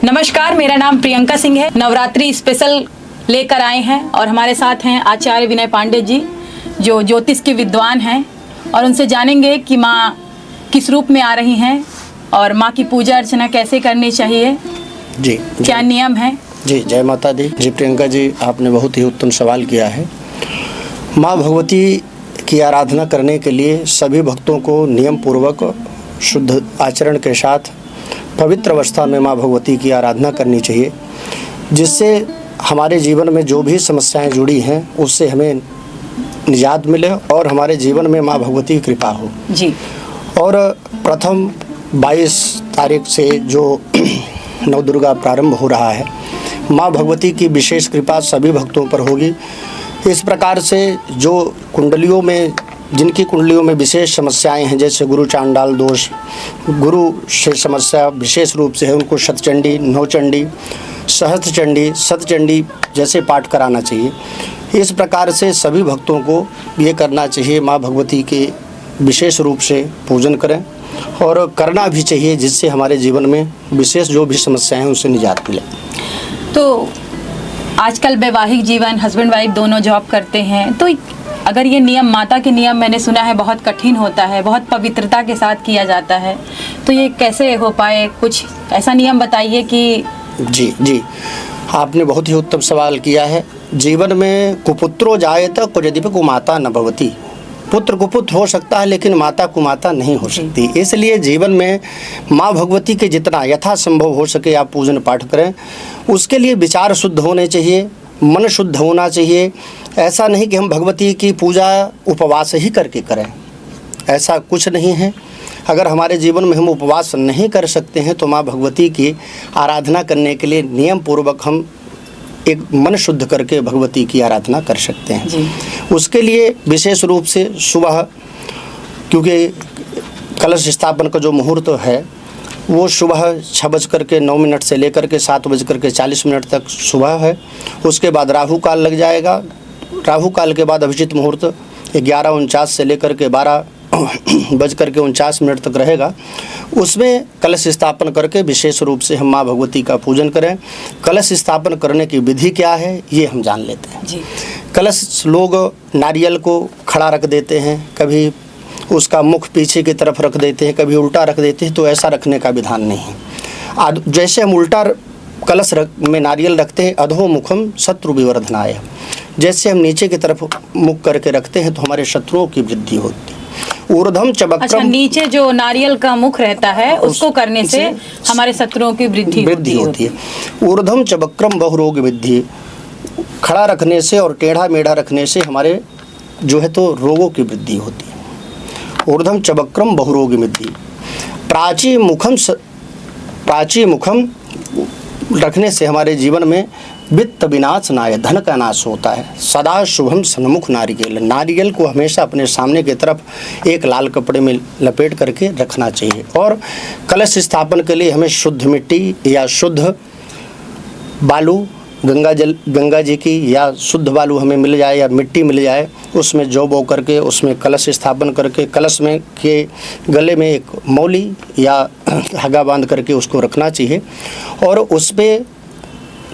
नमस्कार, मेरा नाम प्रियंका सिंह है। नवरात्रि स्पेशल लेकर आए हैं और हमारे साथ हैं आचार्य विनय पांडे जी, जो ज्योतिष के विद्वान हैं, और उनसे जानेंगे कि माँ किस रूप में आ रही हैं और माँ की पूजा अर्चना कैसे करनी चाहिए, जी क्या नियम है। जी, जय माता दी। जी प्रियंका जी, आपने बहुत ही उत्तम सवाल किया है। माँ भगवती की आराधना करने के लिए सभी भक्तों को नियम पूर्वक शुद्ध आचरण के साथ पवित्र अवस्था में माँ भगवती की आराधना करनी चाहिए, जिससे हमारे जीवन में जो भी समस्याएं जुड़ी हैं उससे हमें निजात मिले और हमारे जीवन में माँ भगवती की कृपा हो जी। और प्रथम 22 तारीख से जो नवदुर्गा प्रारंभ हो रहा है, माँ भगवती की विशेष कृपा सभी भक्तों पर होगी। इस प्रकार से जो कुंडलियों में जिनकी कुंडलियों में विशेष समस्याएं हैं, जैसे गुरु चांडाल दोष, गुरु से समस्या विशेष रूप से है, उनको शतचंडी, नौचंडी, सहस्त्रचंडी, शतचंडी जैसे पाठ कराना चाहिए। इस प्रकार से सभी भक्तों को ये करना चाहिए, माँ भगवती के विशेष रूप से पूजन करें और करना भी चाहिए, जिससे हमारे जीवन में विशेष जो भी समस्याएं हैं उनसे निजात मिले। तो आजकल वैवाहिक जीवन, हस्बैंड वाइफ दोनों जॉब करते हैं, तो अगर ये नियम, माता के नियम मैंने सुना है बहुत कठिन होता है, बहुत पवित्रता के साथ किया जाता है, तो ये कैसे हो पाए? कुछ ऐसा नियम बताइए कि। जी जी, आपने बहुत ही उत्तम सवाल किया है। जीवन में कुपुत्रो जायेत क्वचिदिपि कुमाता न भवति। पुत्र कुपुत्र हो सकता है, लेकिन माता कुमाता नहीं हो सकती। इसलिए जीवन में माँ भगवती के जितना यथासंभव हो सके आप पूजन पाठ करें। उसके लिए विचार शुद्ध होने चाहिए, मन शुद्ध होना चाहिए। ऐसा नहीं कि हम भगवती की पूजा उपवास ही करके करें, ऐसा कुछ नहीं है। अगर हमारे जीवन में हम उपवास नहीं कर सकते हैं तो माँ भगवती की आराधना करने के लिए नियम पूर्वक हम एक मन शुद्ध करके भगवती की आराधना कर सकते हैं जी। उसके लिए विशेष रूप से सुबह, क्योंकि कलश स्थापन का जो मुहूर्त है वो सुबह 6:09 से लेकर के 7:40 तक सुबह है। उसके बाद राहु काल लग जाएगा। राहु काल के बाद अभिजित मुहूर्त 11:49 से लेकर के 12:49 तक रहेगा। उसमें कलश स्थापन करके विशेष रूप से हम माँ भगवती का पूजन करें। कलश स्थापन करने की विधि क्या है ये हम जान लेते हैं जी। कलश लोग नारियल को खड़ा रख देते हैं, कभी उसका मुख पीछे की तरफ रख देते हैं, कभी उल्टा रख देते हैं, तो ऐसा रखने का विधान नहीं है। जैसे हम उल्टा कलश में नारियल रखते हैं, अधो मुखम शत्रु विवर्धनाय, जैसे हम नीचे की तरफ मुख करके रखते हैं तो हमारे शत्रुओं की वृद्धि होती है। ऊर्ध्वम चबक्रम, अच्छा, नीचे जो नारियल का मुख रहता है उसको करने से हमारे शत्रुओं की वृद्धि होती है। ऊर्ध्वम चबक्रम बहुरोग वृद्धि, खड़ा रखने से और टेढ़ा मेढ़ा रखने से हमारे जो है तो रोगों की वृद्धि होती है। ऊर्ध्वम चबक्रम बहुरोग वृद्धि। प्राची मुखम रखने से हमारे जीवन में वित्त विनाश नाय, धन का नाश होता है। सदा शुभम सन्मुख नारिकेल, नारियल को हमेशा अपने सामने की तरफ एक लाल कपड़े में लपेट करके रखना चाहिए। और कलश स्थापन के लिए हमें शुद्ध मिट्टी या शुद्ध बालू, गंगा जी की या शुद्ध बालू हमें मिल जाए या मिट्टी मिल जाए, उसमें जौ बो करके उसमें कलश स्थापन करके कलश में के गले में एक मौली या धागा बांध करके उसको रखना चाहिए। और उस पर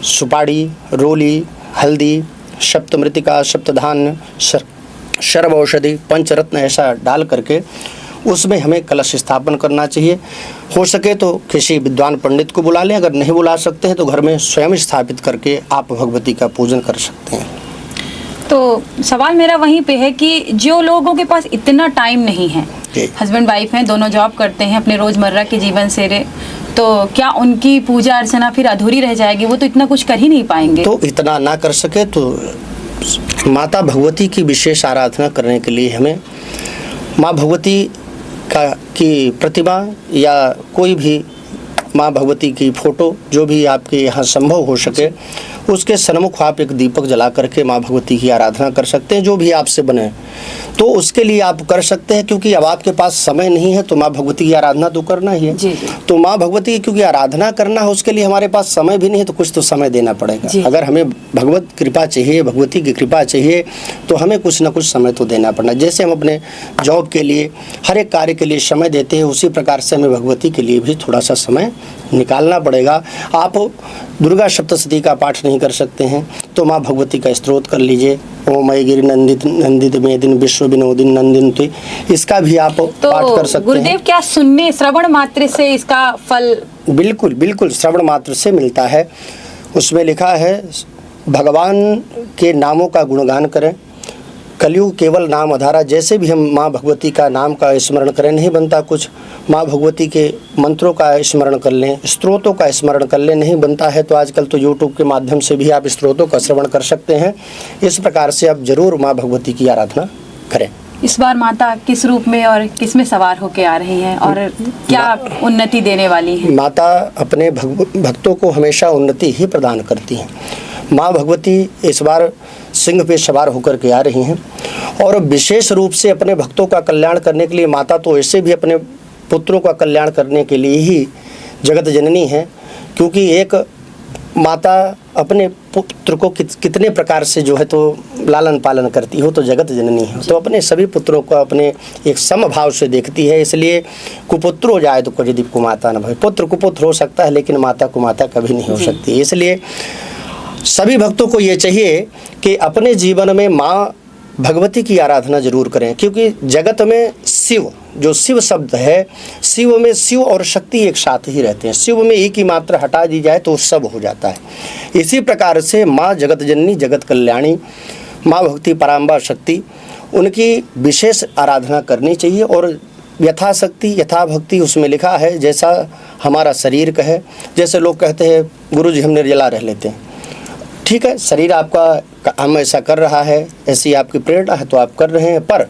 सुपारी, रोली, हल्दी, सप्तमृतिका, सप्तधान्य, सर्व औषधि, पंचरत्न ऐसा डाल करके उसमें हमें कलश स्थापन करना चाहिए। हो सके तो किसी विद्वान पंडित को बुला लें, अगर नहीं बुला सकते हैं तो घर में स्वयं स्थापित करके आप भगवती का पूजन कर सकते हैं। तो सवाल मेरा वहीं पे है कि जो लोगों के पास इतना टाइम नहीं है, हस्बैंड वाइफ हैं, दोनों जॉब करते हैं, अपने रोजमर्रा के जीवन से, तो क्या उनकी पूजा अर्चना फिर अधूरी रह जाएगी? वो तो इतना कुछ कर ही नहीं पाएंगे। तो इतना ना कर सके तो माता भगवती की विशेष आराधना करने के लिए हमें माँ भगवती की प्रतिमा या कोई भी माँ भगवती की फ़ोटो जो भी आपके यहाँ संभव हो सके, उसके सन्मुख आप एक दीपक जला करके माँ भगवती की आराधना कर सकते हैं, जो भी आपसे बने। तो उसके लिए आप कर सकते हैं, क्योंकि अब आपके पास समय नहीं है तो माँ भगवती की आराधना तो करना ही है। जी। तो माँ भगवती की क्योंकि आराधना करना है, उसके लिए हमारे पास समय भी नहीं है, तो कुछ तो समय देना पड़ेगा। अगर हमें भगवत कृपा चाहिए, भगवती की कृपा चाहिए, तो हमें कुछ ना कुछ समय तो देना पड़ना। जैसे हम अपने जॉब के लिए, हर एक कार्य के लिए समय देते हैं, उसी प्रकार से हमें भगवती के लिए भी थोड़ा सा समय निकालना पड़ेगा। आप दुर्गा सप्तशती का पाठ नहीं कर सकते हैं तो माँ भगवती का स्तोत्र कर लीजिए, ओम मय गिरि नंदित नंदित मेदिन विश्व विनोदिन नंदिन, इसका भी आप पाठ कर सकते हैं। गुरुदेव, क्या सुनने श्रवण मात्र से इसका फल? बिल्कुल बिल्कुल, श्रवण मात्र से मिलता है। उसमें लिखा है भगवान के नामों का गुणगान करें, कलयुग केवल नाम आधारा। जैसे भी हम माँ भगवती का नाम का स्मरण करें, नहीं बनता कुछ, माँ भगवती के मंत्रों का स्मरण कर लें, स्त्रोतों का स्मरण कर लें, नहीं बनता है तो आजकल तो यूट्यूब के माध्यम से भी आप स्त्रोतों का श्रवण कर सकते हैं। इस प्रकार से आप जरूर माँ भगवती की आराधना करें। इस बार माता किस रूप में और किस में सवार होकर आ रही हैं और क्या उन्नति देने वाली हैं? माता अपने भक्तों को हमेशा उन्नति ही प्रदान करती हैं। माँ भगवती इस बार सिंह पे सवार होकर के आ रही हैं और विशेष रूप से अपने भक्तों का कल्याण करने के लिए माता तो ऐसे भी अपने पुत्रों का कल्याण करने के लिए ही जगत जननी है, क्योंकि एक माता अपने पुत्र को कितने प्रकार से जो है तो लालन पालन करती हो, तो जगत जननी है, तो अपने सभी पुत्रों को अपने एक समभाव से देखती है। इसलिए कुपुत्र हो जाए तो कभी कुमाता न भय। पुत्र कुपुत्र हो सकता है लेकिन माता कुमाता कभी नहीं हो सकती। इसलिए सभी भक्तों को ये चाहिए कि अपने जीवन में माँ भगवती की आराधना जरूर करें, क्योंकि जगत में शिव, जो शिव शब्द है, शिव में शिव और शक्ति एक साथ ही रहते हैं। शिव में एक ही मात्रा हटा दी जाए तो सब हो जाता है। इसी प्रकार से माँ जगत जननी, जगत कल्याणी, माँ भक्ति पराम्बा शक्ति, उनकी विशेष आराधना करनी चाहिए। और यथाशक्ति यथा भक्ति, उसमें लिखा है जैसा हमारा शरीर का है। जैसे लोग कहते हैं गुरु जी हम निर्जला रह लेते हैं, ठीक है, शरीर आपका हम ऐसा कर रहा है, ऐसी आपकी प्रेरणा है तो आप कर रहे हैं, पर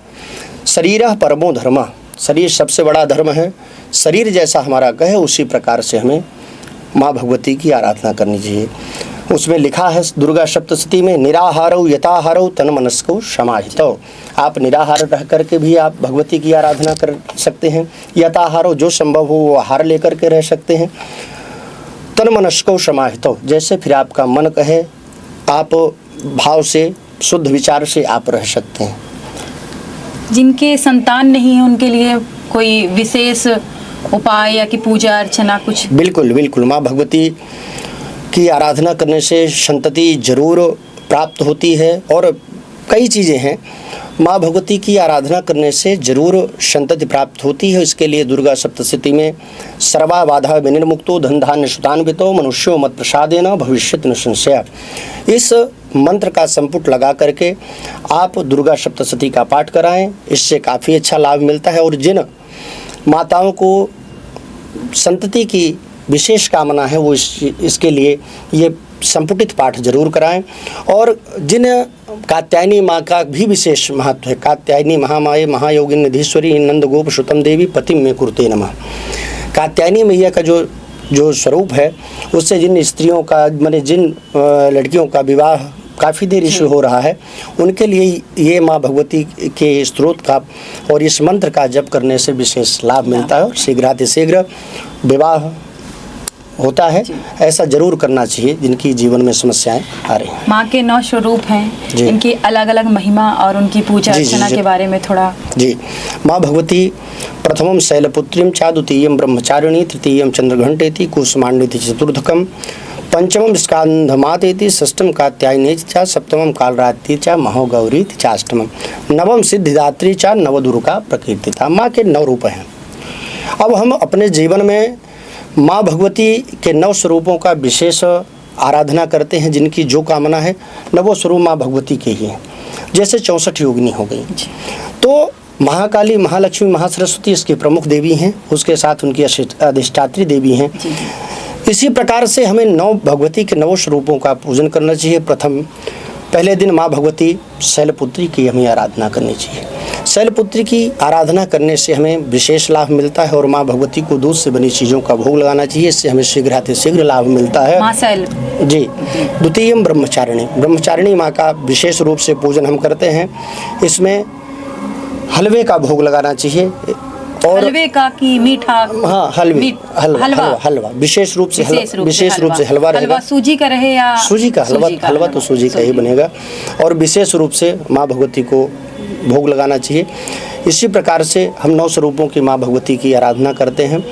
शरीरः परमो धर्म, शरीर सबसे बड़ा धर्म है। शरीर जैसा हमारा कहे उसी प्रकार से हमें माँ भगवती की आराधना करनी चाहिए। उसमें लिखा है दुर्गा सप्तशती में, निराहारौ यथाहारौ तन मनस्को समाहितौ। आप निराहार रह करके भी आप भगवती की आराधना कर सकते हैं, यथाहारो जो संभव हो वो आहार लेकर के रह सकते हैं, तन मनस्को समाहितौ, जैसे फिर आपका मन कहे आप भाव से शुद्ध विचार से आप रह सकते हैं। जिनके संतान नहीं है उनके लिए कोई विशेष उपाय या कि पूजा अर्चना कुछ? बिल्कुल बिल्कुल, माँ भगवती की आराधना करने से संतति जरूर प्राप्त होती है और कई चीज़ें हैं। माँ भगवती की आराधना करने से जरूर संतति प्राप्त होती है। इसके लिए दुर्गा सप्तशती में सर्वा बाधा विनिर्मुक्तो धन धान्य सुतान्वितो मनुष्यो मत प्रसादेन भविष्यत न संशय, इस मंत्र का संपुट लगा करके आप दुर्गा सप्तशती का पाठ कराएं, इससे काफ़ी अच्छा लाभ मिलता है। और जिन माताओं को संतति की विशेष कामना है वो इसके लिए ये संपुटित पाठ जरूर कराएं। और जिन कात्यायनी माँ का भी विशेष महत्व है, कात्यायनी महामाये महायोगिनी निधीश्वरी नंद गोप श्रुतम देवी पतिम में कुरुते नमः। कात्यायनी मैया का जो स्वरूप है उससे जिन स्त्रियों का माने जिन लड़कियों का विवाह काफ़ी देर से हो रहा है उनके लिए ये माँ भगवती के स्त्रोत का और इस मंत्र का जप करने से विशेष लाभ मिलता है और शीघ्रातिशीघ्र विवाह होता है। ऐसा जरूर करना चाहिए जिनकी जीवन में समस्याएं आ रही हैं। माँ के 9 स्वरूप हैं, इनकी अलग अलग महिमा और उनकी पूजा अर्चना के बारे में थोड़ा। जी, माँ भगवती प्रथमम शैलपुत्रीम चा, द्वितीयम ब्रह्मचारिणी, तृतीयम चंद्रघंटेति, कुसुमांडेति चतुर्थकम, पंचमम स्कांधमातेति, षष्ठम कात्यायनी चा, सप्तमम कालरात्रि चा, महागौरी चाष्टमम, नवम सिद्धिदात्री चा, नवदुर्गा प्रकीर्तिता। माँ के 9 रूप हैं। अब हम अपने जीवन में माँ भगवती के 9 स्वरूपों का विशेष आराधना करते हैं। जिनकी जो कामना है 9 स्वरूप माँ भगवती के ही हैं। जैसे 64 योगिनी हो गई तो महाकाली, महालक्ष्मी, महासरस्वती इसकी प्रमुख देवी हैं, उसके साथ उनकी अधिष्ठात्री देवी हैं। इसी प्रकार से हमें 9 भगवती के 9 स्वरूपों का पूजन करना चाहिए। पहले दिन माँ भगवती शैलपुत्री की हमें आराधना करनी चाहिए। शैलपुत्री की आराधना करने से हमें विशेष लाभ मिलता है और माँ भगवती को दूध से बनी चीज़ों का भोग लगाना चाहिए, इससे हमें शीघ्र लाभ मिलता है। माँ शैल जी। द्वितीयम ब्रह्मचारिणी, ब्रह्मचारिणी माँ का विशेष रूप से पूजन हम करते हैं। इसमें हलवे का भोग लगाना चाहिए और हलवे का कि मीठा? हाँ, हलवा विशेष रूप से हलवा रहेगा। सूजी का रहे या सूजी का हलवा तो सूजी का ही बनेगा। और विशेष रूप से माँ भगवती को भोग लगाना चाहिए। इसी प्रकार से हम 9 स्वरूपों की माँ भगवती की आराधना करते हैं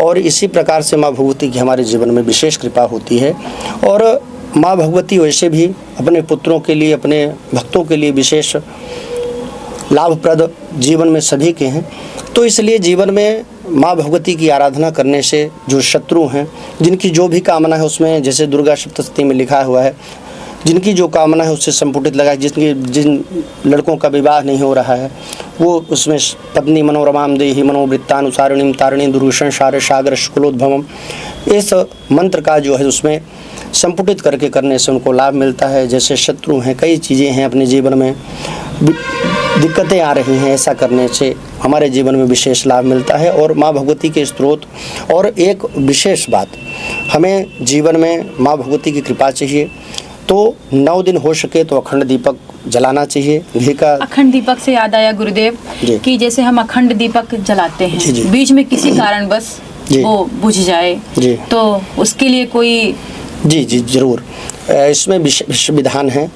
और इसी प्रकार से माँ भगवती की हमारे जीवन में विशेष कृपा होती है। और माँ भगवती वैसे भी अपने पुत्रों के लिए, अपने भक्तों के लिए विशेष लाभप्रद जीवन में सभी के हैं। तो इसलिए जीवन में माँ भगवती की आराधना करने से जो शत्रु हैं, जिनकी जो भी कामना है उसमें, जैसे दुर्गा सप्तशती में लिखा हुआ है, जिनकी जो कामना है उससे संपुटित लगा, जिन लड़कों का विवाह नहीं हो रहा है वो उसमें पत्नी मनोरमाम देहि मनोवृत्तानुसारिणीम तारिणी दुर्गुषण सार सागर शुक्लोद्भवम, इस मंत्र का जो है उसमें संपुटित करके करने से उनको लाभ मिलता है। जैसे शत्रु हैं, कई चीज़ें हैं अपने जीवन में दिक्कतें आ रही हैं, ऐसा करने से हमारे जीवन में विशेष लाभ मिलता है। और माँ भगवती के स्त्रोत, और एक विशेष बात, हमें जीवन में माँ भगवती की कृपा चाहिए तो 9 दिन हो सके तो अखंड दीपक जलाना चाहिए। घी का अखंड दीपक से याद आया गुरुदेव कि जैसे हम अखंड दीपक जलाते हैं, जी। बीच में किसी कारणवश वो बुझ जाए जी, तो उसके लिए कोई जी जरूर इसमें विधान है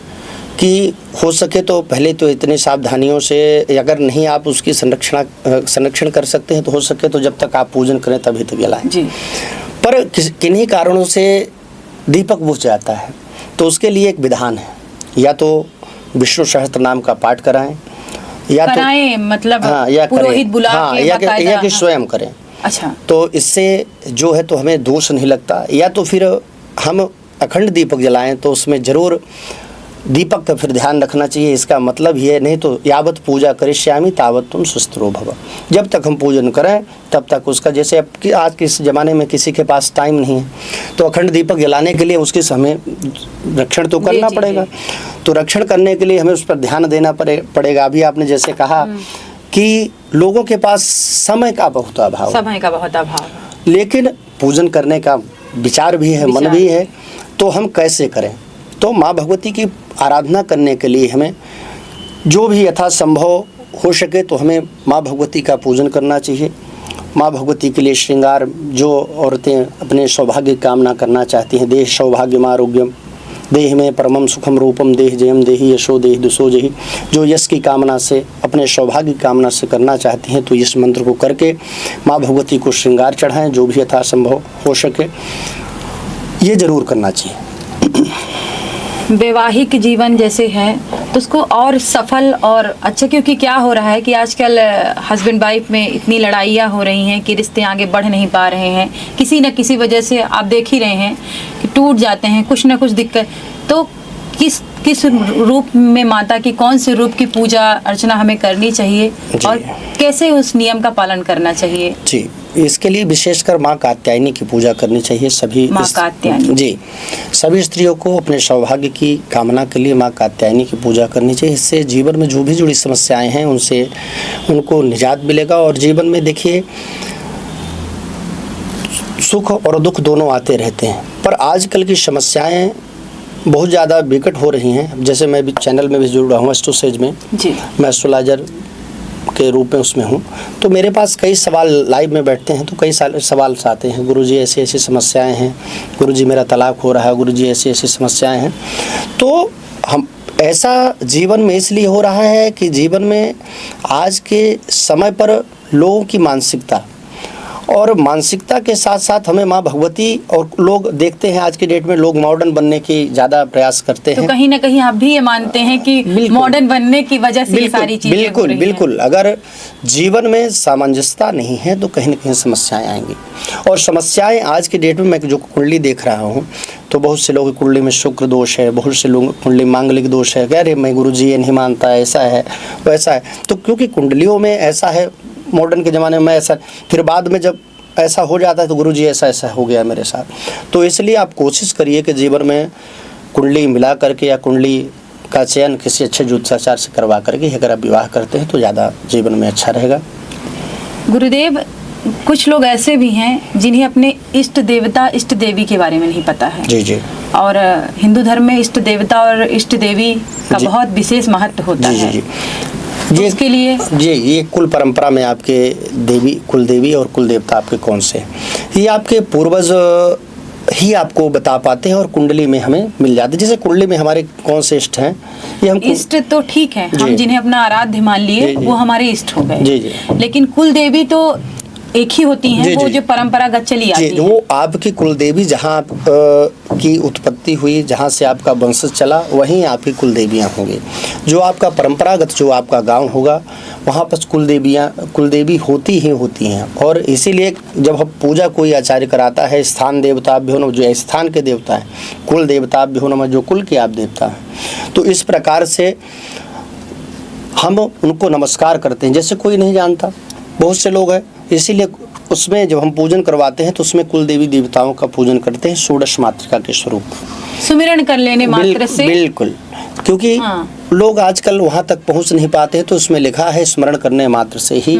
कि हो सके तो पहले तो इतनी सावधानियों से, अगर नहीं आप उसकी संरक्षण कर सकते हैं तो हो सके तो जब तक आप पूजन करें तभी तक जलाएं जी। पर किन्हीं कारणों से दीपक बुझ जाता है तो उसके लिए एक विधान है, या तो विष्णु सहस्त्र नाम का पाठ कराएं या कराएं, मतलब या पुरोहित बुला के या कि स्वयं करें। अच्छा, तो इससे जो है तो हमें दोष नहीं लगता। या तो फिर हम अखंड दीपक जलाएं तो उसमें जरूर दीपक का फिर ध्यान रखना चाहिए। इसका मतलब ये नहीं तो यावत पूजा करिष्यामि तावत तुम स्वस्थरो भव, जब तक हम पूजन करें तब तक उसका, जैसे अब कि आज के इस ज़माने में किसी के पास टाइम नहीं है तो अखंड दीपक जलाने के लिए उसके हमें रक्षण तो करना पड़ेगा। तो रक्षण करने के लिए हमें उस पर ध्यान देना पड़ेगा। अभी आपने जैसे कहा कि लोगों के पास समय का बहुत अभाव, लेकिन पूजन करने का विचार भी है, मन भी है, तो हम कैसे करें। तो माँ भगवती की आराधना करने के लिए हमें जो भी यथासंभव हो सके तो हमें माँ भगवती का पूजन करना चाहिए। माँ भगवती के लिए श्रृंगार, जो औरतें अपने सौभाग्य की कामना करना चाहती हैं, देह सौभाग्यम आरोग्यम देह में परमम सुखम रूपम देह जयम देहि यशो देहि दुसो जहि, जो यश की कामना से, अपने सौभाग्य की कामना से करना चाहती हैं तो इस मंत्र को करके माँ भगवती को श्रृंगार चढ़ाएं, जो भी यथासंभव हो सके ये जरूर करना चाहिए। वैवाहिक जीवन जैसे है तो उसको और सफल और अच्छा, क्योंकि क्या हो रहा है कि आजकल हस्बैंड वाइफ में इतनी लड़ाइयाँ हो रही हैं कि रिश्ते आगे बढ़ नहीं पा रहे हैं, किसी न किसी वजह से आप देख ही रहे हैं कि टूट जाते हैं, कुछ ना कुछ दिक्कत। तो किस रूप में माता की, कौन से रूप की पूजा अर्चना हमें करनी चाहिए और कैसे उस नियम का पालन करना चाहिए जी। इसके लिए विशेषकर माँ कात्यायनी की पूजा करनी चाहिए। सभी माँ कात्यायनी जी, सभी स्त्रियों को अपने सौभाग्य की कामना के लिए माँ कात्यायनी की पूजा करनी चाहिए। इससे जीवन में जो भी जुड़ी समस्याएं हैं उनको निजात मिलेगा। और जीवन में देखिए सुख और दुख दोनों आते रहते हैं, पर आजकल की समस्याएं बहुत ज़्यादा विकट हो रही हैं। जैसे मैं भी चैनल में भी जुड़ा हूँ एस्ट्रोसेज में जी, मैं एस्ट्रोलॉजर के रूप में उसमें हूँ, तो मेरे पास कई सवाल लाइव में बैठते हैं तो कई सवाल आते हैं, गुरुजी ऐसी ऐसी समस्याएं हैं, गुरुजी मेरा तलाक हो रहा है, गुरुजी ऐसी ऐसी समस्याएं हैं। तो हम ऐसा जीवन में इसलिए हो रहा है कि जीवन में आज के समय पर लोगों की मानसिकता के साथ साथ हमें माँ भगवती, और लोग देखते हैं आज के डेट में लोग मॉडर्न बनने की ज़्यादा प्रयास करते हैं। तो कहीं ना कहीं आप भी ये मानते हैं कि मॉडर्न बनने की वजह से ये सारी चीजें बिल्कुल अगर जीवन में सामंजस्यता नहीं है तो कहीं ना कहीं समस्याएं आएंगी। और समस्याएं आज के डेट में मैं जो कुंडली देख रहा हूँ तो बहुत से लोग कुंडली में शुक्र दोष है, बहुत से लोग कुंडली मांगलिक दोष है, कह रहे मैं गुरुजी ये नहीं मानता, ऐसा है वैसा है। तो क्योंकि कुंडलियों में ऐसा है, मॉडर्न के ज़माने में ऐसा, फिर बाद में जब ऐसा हो जाता है तो गुरुजी ऐसा ऐसा हो गया मेरे साथ। तो इसलिए आप कोशिश करिए कि जीवन में कुंडली मिला करके या कुंडली का चयन किसी अच्छे ज्योतिषाचार्य से करवा करके अगर आप विवाह करते हैं तो ज़्यादा जीवन में अच्छा रहेगा। गुरुदेव, कुछ लोग ऐसे भी हैं जिन्हें अपने इष्ट देवता इष्ट देवी के बारे में नहीं पता है। जी जी। और हिंदू धर्म में इष्ट देवता और इष्ट देवी का बहुत विशेष महत्व होता है। जी। तो इसके लिए जी, ये कुल परंपरा में आपके देवी, कुल देवी और कुल देवता आपके कौन से हैं? ये आपके पूर्वज ही आपको बता पाते हैं और कुंडली में हमें मिल जाते हैं। जैसे कुंडली में हमारे कौन से इष्ट हैं, ये हम इष्ट तो ठीक है, हम जी। जिन्हें अपना आराध्य मान लिए जी, जी। वो हमारे इष्ट हो गए। जी, जी। लेकिन कुल देवी तो एक ही होती हैं, जी, वो जी। जो परंपरागत चली आती जी, है। वो आपकी कुलदेवी जहाँ आप की उत्पत्ति हुई, जहाँ से आपका वंशज चला, वहीं आपकी कुलदेवियाँ होंगी। जो आपका परंपरागत जो आपका गांव होगा, वहाँ पर कुलदेवी होती ही होती हैं। और इसीलिए जब हम पूजा कोई आचार्य कराता है, स्थान देवताभ्यो नमः, जो स्थान के देवता हैं, कुल देवताभ्यो नमः, जो कुल के आप देवता हैं, तो इस प्रकार से हम उनको नमस्कार करते हैं जैसे कोई नहीं जानता। बहुत से लोग हैं, इसीलिए उसमें जब हम पूजन करवाते हैं तो उसमें कुल देवी देवताओं का पूजन करते हैं षोडश मातृका के स्वरूप। सुमिरन कर लेने मात्र से। बिल्कुल, क्योंकि हाँ। लोग आजकल वहाँ तक पहुँच नहीं पाते हैं, तो उसमें लिखा है स्मरण करने मात्र से ही।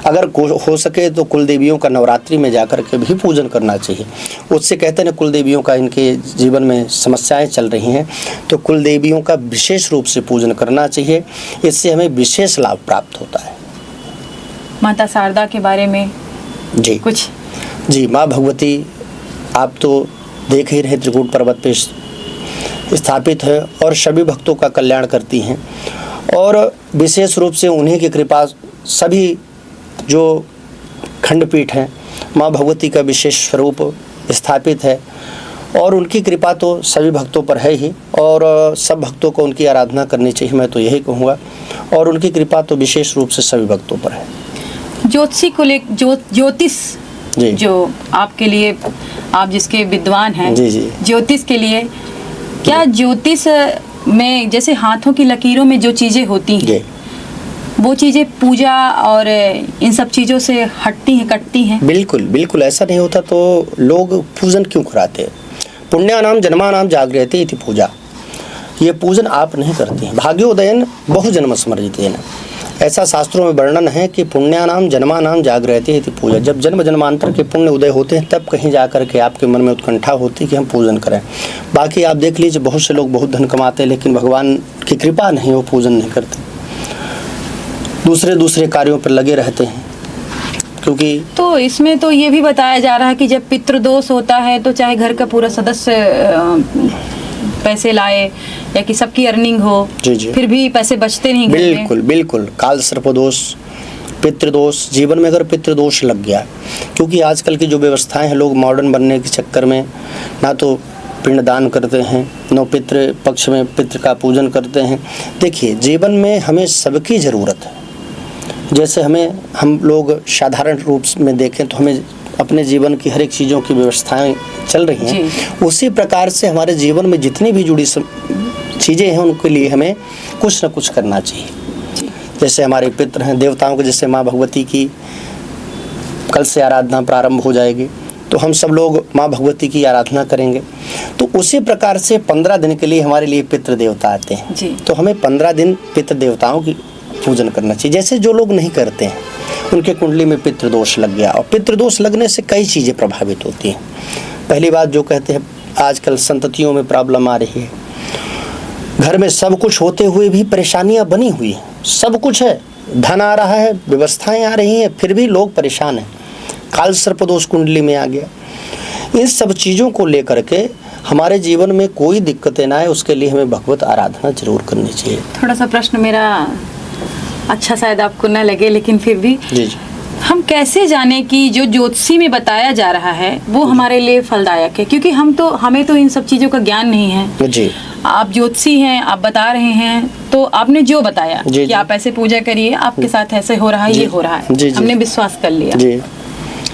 अगर हो सके तो कुल देवियों का नवरात्रि में जाकर के भी पूजन करना चाहिए। उससे कहते हैं ना, कुल देवियों का इनके जीवन में समस्याएं चल रही हैं, तो कुल देवियों का विशेष रूप से पूजन करना चाहिए। इससे हमें विशेष लाभ प्राप्त होता है। माता शारदा के बारे में जी कुछ? जी, माँ भगवती आप तो देख ही रहे, त्रिकूट पर्वत पे स्थापित है और सभी भक्तों का कल्याण करती हैं। और विशेष रूप से उन्हीं की कृपा, सभी जो खंडपीठ हैं, माँ भगवती का विशेष स्वरूप स्थापित है और उनकी कृपा तो सभी भक्तों पर है ही। और सब भक्तों को उनकी आराधना करनी चाहिए, मैं तो यही कहूँगा। और उनकी कृपा तो विशेष रूप से सभी भक्तों पर है। ज्योतिषी को ले ज्योतिष जी। जो आपके लिए, आप जिसके विद्वान हैं, जी, जी। ज्योतिष के लिए क्या ज्योतिष में जैसे हाथों की लकीरों में जो चीजें होती हैं, जी, वो चीजें पूजा और इन सब चीजों से हटती हैं, कटती हैं? बिल्कुल बिल्कुल, ऐसा नहीं होता तो लोग पूजन क्यों कराते हैं? पुण्यानाम जन्मानाम जागृति इति पूजा, ये पूजन आप नहीं करते हैं। भाग्योदयन बहुजन्म स्मृतितेन, ऐसा शास्त्रों में वर्णन है कि पुण्यानाम जन्मानाम जागृति इति पूजा। जब जन्म जन्मांतर के पुण्य उदय होते हैं, तब कहीं जा कर के आपके मन में उत्कंठा होती है कि हम पूजन करें। बाकी आप देख लीजिए, बहुत से लोग बहुत धन कमाते हैं, लेकिन भगवान की कृपा नहीं, वो पूजन नहीं करते, दूसरे कार्यों पर लगे रहते हैं। क्योंकि तो इसमें तो ये भी बताया जा रहा है कि जब पितृदोष होता है तो चाहे घर का पूरा सदस्य पैसे लाए या कि सबकी अर्निंग हो, जी, जी। फिर भी पैसे बचते नहीं घर में। बिल्कुल बिल्कुल, काल सर्पदोष, पितृदोष, जीवन में अगर पितृदोष लग गया, क्योंकि आजकल की जो व्यवस्थाएं हैं, लोग मॉडर्न बनने के चक्कर में ना तो पिंडदान करते हैं, न पितृ पक्ष में पितृ का पूजन करते हैं। देखिए, जीवन में हमें सबकी ज़रूरत है। जैसे हम लोग साधारण रूप में देखें तो हमें अपने जीवन की हर एक चीज़ों की व्यवस्थाएं चल रही हैं, उसी प्रकार से हमारे जीवन में जितनी भी जुड़ी चीज़ें हैं, उनके लिए हमें कुछ न कुछ करना चाहिए। जैसे हमारे पितृ हैं, देवताओं के, जैसे माँ भगवती की कल से आराधना प्रारंभ हो जाएगी, तो हम सब लोग माँ भगवती की आराधना करेंगे। तो उसी प्रकार से 15 दिन के लिए हमारे लिए पितृ देवता आते हैं जी। तो हमें 15 दिन पितृ देवताओं की पूजन करना चाहिए। जैसे जो लोग नहीं करते हैं, उनके कुंडली में पितृदोष लग गया, और पितृदोष लगने से कई चीज़ें प्रभावित होती हैं। पहली बात जो कहते हैं, आजकल संततियों में प्रॉब्लम आ रही है। घर में सब कुछ होते हुए भी परेशानियां बनी हुई हैं, सब कुछ है, धन आ रहा है, व्यवस्थाएं आ रही हैं, फिर भी लोग परेशान हैं। काल सर्पदोष कुंडली में आ गया। इन सब चीज़ों को लेकर के हमारे जीवन में कोई दिक्कतें ना आए, उसके लिए हमें भगवत आराधना जरूर करनी चाहिए। थोड़ा सा प्रश्न मेरा अच्छा शायद आपको न लगे, लेकिन फिर भी जी जी, हम कैसे जाने कि जो ज्योतिषी में बताया जा रहा है वो हमारे लिए फलदायक है? क्योंकि हमें तो इन सब चीज़ों का ज्ञान नहीं है। जी, आप ज्योतिषी हैं, आप बता रहे हैं, तो आपने जो बताया जी, कि जी। आप ऐसे पूजा करिए, आपके साथ ऐसे हो रहा है, ये हो रहा है, जी, जी। हमने विश्वास कर लिया। जी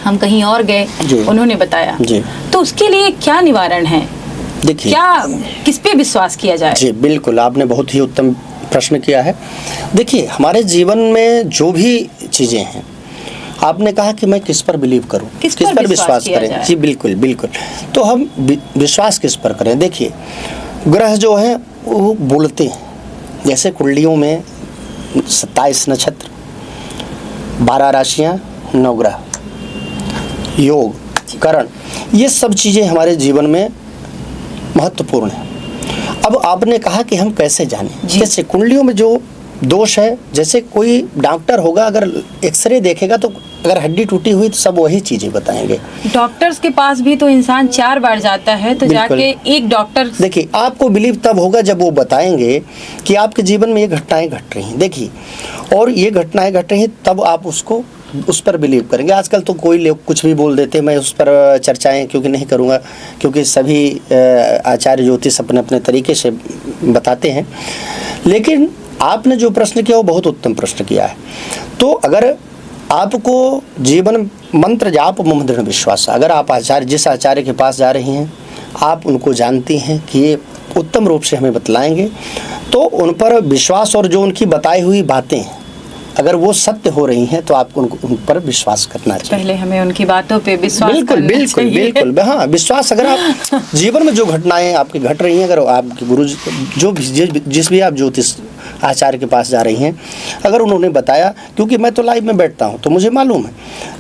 हम कहीं और गए, जी। उन्होंने बताया, जी। तो उसके लिए क्या निवारण है? देखिए, क्या किस पे विश्वास किया जाए? जी बिल्कुल, आपने बहुत ही उत्तम प्रश्न किया है। देखिए, हमारे जीवन में जो भी चीज़ें हैं, आपने कहा कि मैं किस पर बिलीव करूं, किस पर विश्वास किया करें? जाए? जी बिल्कुल बिल्कुल, तो हम विश्वास किस पर करें? देखिए, ग्रह जो है वो बोलते हैं, जैसे कुंडलियों में 27 नक्षत्र, 12 राशियां, 9 ग्रह, योग, करण, ये सब चीज़ें हमारे जीवन में महत्वपूर्ण है। अब आपने कहा कि हम कैसे जानें? जैसे कुंडलियों में जो दोष है। जैसे कोई डॉक्टर होगा, अगर एक्सरे देखेगा तो अगर हड्डी टूटी हुई तो सब वही चीज़ें बताएंगे। डॉक्टर्स के पास भी तो इंसान 4 बार जाता है, तो जाके एक डॉक्टर, देखिए आपको बिलीव तब होगा जब वो बताएंगे कि आपके जीवन में ये घटनाएं घट रही हैं, देखिए, और ये घटनाएं घट रही हैं, तब आप उस पर बिलीव करेंगे। आजकल तो कोई लोग कुछ भी बोल देते हैं, मैं उस पर चर्चाएं क्योंकि नहीं करूँगा, क्योंकि सभी आचार्य ज्योतिष अपने अपने तरीके से बताते हैं। लेकिन आपने जो प्रश्न किया वो बहुत उत्तम प्रश्न किया है। तो अगर आपको जीवन मंत्र जाप मुँह दृढ़ विश्वास, अगर आप जिस आचार्य के पास जा रही हैं, आप उनको जानती हैं कि ये उत्तम रूप से हमें बतलाएंगे, तो उन पर विश्वास, और जो उनकी बताई हुई बातें अगर वो सत्य हो रही हैं तो आपको उन पर विश्वास करना चाहिए। पहले हमें उनकी बातों पे विश्वास करना चाहिए। बिल्कुल हाँ, विश्वास। अगर आप जीवन में जो घटनाएं आपकी घट रही हैं, अगर आपके गुरु जो जिस भी आप ज्योतिष आचार्य के पास जा रही हैं, अगर उन्होंने बताया, क्योंकि मैं तो लाइव में बैठता हूं तो मुझे मालूम है,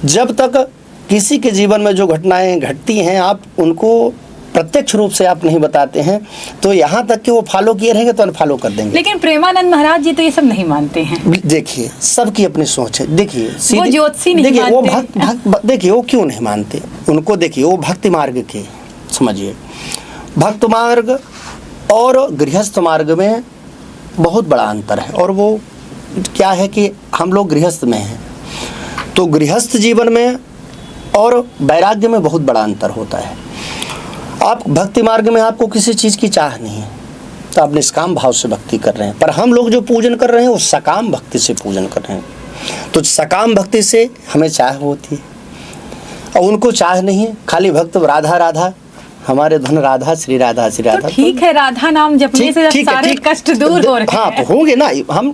जब तक किसी के जीवन में जो घटनाएं घटती हैं आप उनको प्रत्यक्ष रूप से आप नहीं बताते हैं, तो यहाँ तक कि वो फॉलो किए रहेंगे तो अनफॉलो कर देंगे। लेकिन प्रेमानंद महाराज जी तो ये सब नहीं मानते हैं। देखिए सबकी अपनी सोच है। देखिए वो ज्योतिषी नहीं देखिए, वो मानते। देखिए वो क्यों नहीं मानते, उनको देखिए वो भक्ति मार्ग के, समझिए भक्त मार्ग और गृहस्थ मार्ग में बहुत बड़ा अंतर है। और वो क्या है कि हम लोग गृहस्थ में हैं, तो गृहस्थ जीवन में और वैराग्य में बहुत बड़ा अंतर होता है। आप भक्ति मार्ग में आपको किसी चीज़ की चाह नहीं है, तो आप निष्काम भाव से भक्ति कर रहे हैं। पर हम लोग जो पूजन कर रहे हैं वो सकाम भक्ति से पूजन कर रहे हैं। तो सकाम भक्ति से हमें चाह होती है, और उनको चाह नहीं है। खाली भक्त राधा राधा, हमारे धन राधा श्री राधा श्री राधा। तो ठीक है, राधा नाम जपने से सारे कष्ट दूर हो रहे हैं। हाँ, तो होंगे ना।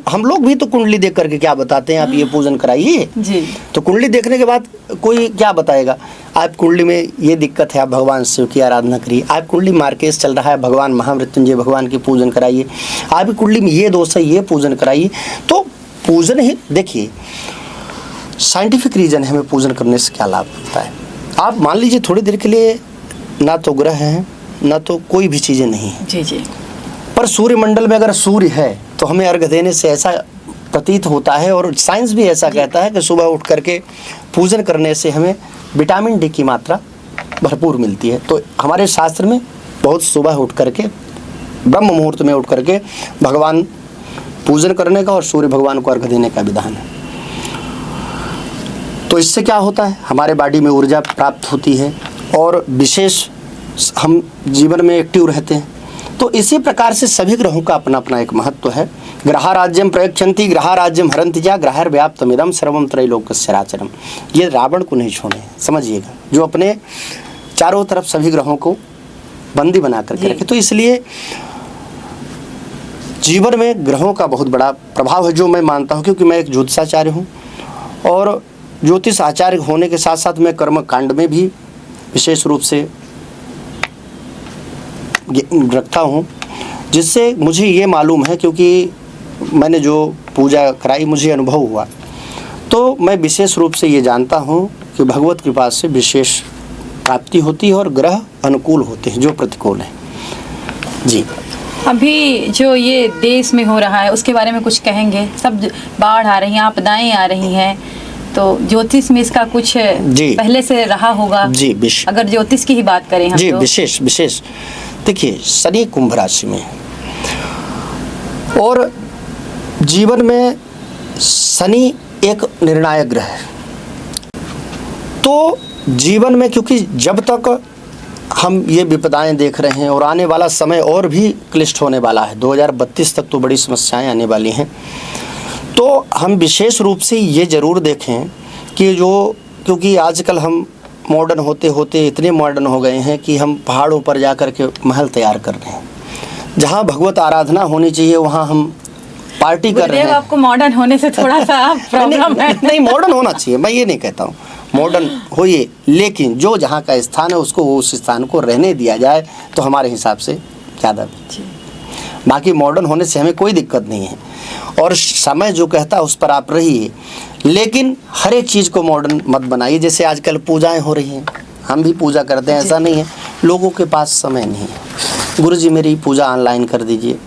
हम लोग भी तो कुंडली देख करके क्या बताते हैं, आप ये पूजन कराइए जी। तो कुंडली देखने के बाद कोई क्या बताएगा, आप कुंडली में ये दिक्कत है, आप भगवान शिव की आराधना करिए। आप कुंडली मार्केश चल रहा है, भगवान महामृत्युंजय भगवान की पूजन कराइए। आप कुंडली में ये दोष है, ये पूजन कराइए। तो पूजन ही, देखिए साइंटिफिक रीजन है, हमें पूजन करने से क्या लाभ मिलता है। आप मान लीजिए थोड़ी देर के लिए ना तो ग्रह हैं ना तो कोई भी चीज़ें नहीं हैं जी जी, पर सूर्यमंडल में अगर सूर्य है तो हमें अर्घ देने से ऐसा प्रतीत होता है, और साइंस भी ऐसा कहता है कि सुबह उठ करके पूजन करने से हमें विटामिन डी की मात्रा भरपूर मिलती है। तो हमारे शास्त्र में बहुत सुबह उठ करके ब्रह्म मुहूर्त में उठ करके भगवान पूजन करने का और सूर्य भगवान को अर्घ देने का विधान है। तो इससे क्या होता है, हमारे बॉडी में ऊर्जा प्राप्त होती है और विशेष हम जीवन में एक्टिव रहते हैं। तो इसी प्रकार से सभी ग्रहों का अपना अपना एक महत्व है। ग्रह राज्यम प्रयच्छन्ति ग्रह राज्यम हरन्ति जा ग्रहैर्व्याप्तमिदं सर्वं त्रैलोक्यस्य चराचरम्। ये रावण को नहीं छोड़े, समझिएगा, जो अपने चारों तरफ सभी ग्रहों को बंदी बना करके रखे। तो इसलिए जीवन में ग्रहों का बहुत बड़ा प्रभाव है, जो मैं मानता हूँ, क्योंकि मैं एक ज्योतिषाचार्य हूँ और ज्योतिष आचार्य होने के साथ साथ मैं कर्म कांड में भी विशेष रूप से रखता हूँ, जिससे मुझे ये मालूम है, क्योंकि मैंने जो पूजा कराई मुझे अनुभव हुआ, तो मैं विशेष रूप से ये जानता हूँ कि भगवत कृपा से विशेष प्राप्ति होती है और ग्रह अनुकूल होते हैं जो प्रतिकूल हैं। जी, अभी जो ये देश में हो रहा है उसके बारे में कुछ कहेंगे? सब बाढ़ आ रही हैं, आपदाएं आ रही हैं, तो ज्योतिष में इसका कुछ पहले से रहा होगा जी। अगर ज्योतिष की ही बात करें हम जी, तो विशेष देखिए, शनि कुंभ राशि में और जीवन में शनि एक निर्णायक ग्रह है। तो जीवन में, क्योंकि जब तक हम ये विपदाएं देख रहे हैं और आने वाला समय और भी क्लिष्ट होने वाला है, 2032 तक तो बड़ी समस्याएं आने वाली हैं, तो हम विशेष रूप से ये ज़रूर देखें कि क्योंकि आजकल हम मॉडर्न होते होते इतने मॉडर्न हो गए हैं कि हम पहाड़ों पर जा कर के महल तैयार कर रहे हैं। जहाँ भगवत आराधना होनी चाहिए वहाँ हम पार्टी कर रहे हैं। आपको मॉडर्न होने से थोड़ा सा प्रॉब्लम है। नहीं, मॉडर्न होना चाहिए, मैं ये नहीं कहता हूँ मॉडर्न होइए, लेकिन जो जहाँ का स्थान है उसको उस स्थान को रहने दिया जाए तो हमारे हिसाब से ज़्यादा। बाकी मॉडर्न होने से हमें कोई दिक्कत नहीं है, और समय जो कहता है उस पर आप रहिए, लेकिन हर एक चीज़ को मॉडर्न मत बनाइए। जैसे आजकल पूजाएं हो रही हैं, हम भी पूजा करते हैं, ऐसा नहीं है, लोगों के पास समय नहीं है, गुरुजी मेरी पूजा ऑनलाइन कर दीजिए।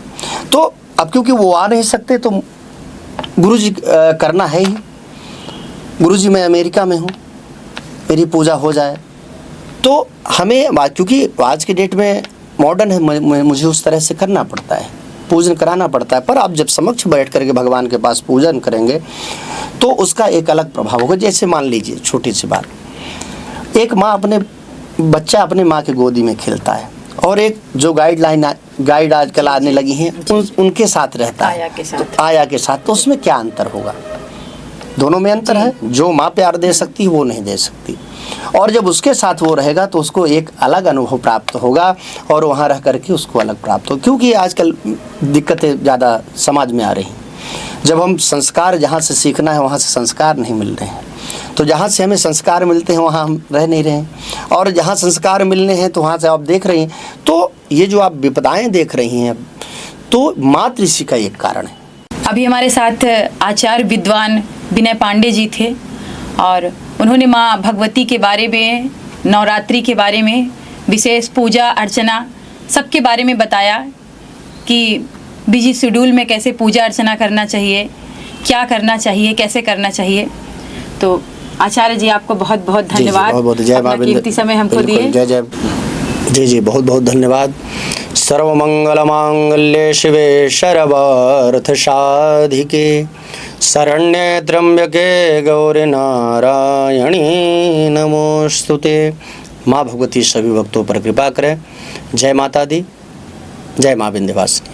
तो अब क्योंकि वो आ नहीं सकते तो गुरुजी करना है ही। गुरुजी मैं अमेरिका में हूँ, मेरी पूजा हो जाए तो हमें, क्योंकि आज के डेट में मॉडर्न है, मुझे उस तरह से करना पड़ता है, पूजन कराना पड़ता है। पर आप जब समक्ष बैठ करके भगवान के पास पूजन करेंगे तो उसका एक अलग प्रभाव होगा। जैसे मान लीजिए छोटी सी बात, एक माँ अपने बच्चा अपने माँ के गोदी में खेलता है और एक जो गाइड आजकल आने लगी हैं उनके साथ रहता है, आया के साथ, तो उसमें क्या अंतर होगा? दोनों में अंतर है। जो माँ प्यार दे सकती है वो नहीं दे सकती, और जब उसके साथ वो रहेगा तो उसको एक अलग अनुभव प्राप्त होगा और वहाँ रह करके उसको अलग प्राप्त होगा। क्योंकि आजकल दिक्कतें ज़्यादा समाज में आ रही हैं। जब हम संस्कार जहाँ से सीखना है वहाँ से संस्कार नहीं मिल रहे हैं, तो जहाँ से हमें संस्कार मिलते हैं वहाँ हम रह नहीं रहे हैं, और जहाँ संस्कार मिलने हैं तो वहाँ से आप देख रही हैं। तो ये जो आप विपदाएँ देख रही हैं तो मातृ ऋषि का एक कारण है। अभी हमारे साथ आचार्य विद्वान विनय पांडे जी थे और उन्होंने माँ भगवती के बारे में, नवरात्रि के बारे में, विशेष पूजा अर्चना सबके बारे में बताया कि बिजी शेड्यूल में कैसे पूजा अर्चना करना चाहिए, क्या करना चाहिए, कैसे करना चाहिए। तो आचार्य जी आपको बहुत बहुत धन्यवाद, अपना कीमती समय हमको दिए। जय जय जी, बहुत बहुत धन्यवाद। सर्वमंगल मांगल्ये शिवे सर्वार्थ साधिके शरण्ये त्र्यंबके गौरी नारायणी नमोस्तुते। माँ भगवती सभी भक्तों पर कृपा करें। जय माता दी, जय माँ विंध्यवासिनी।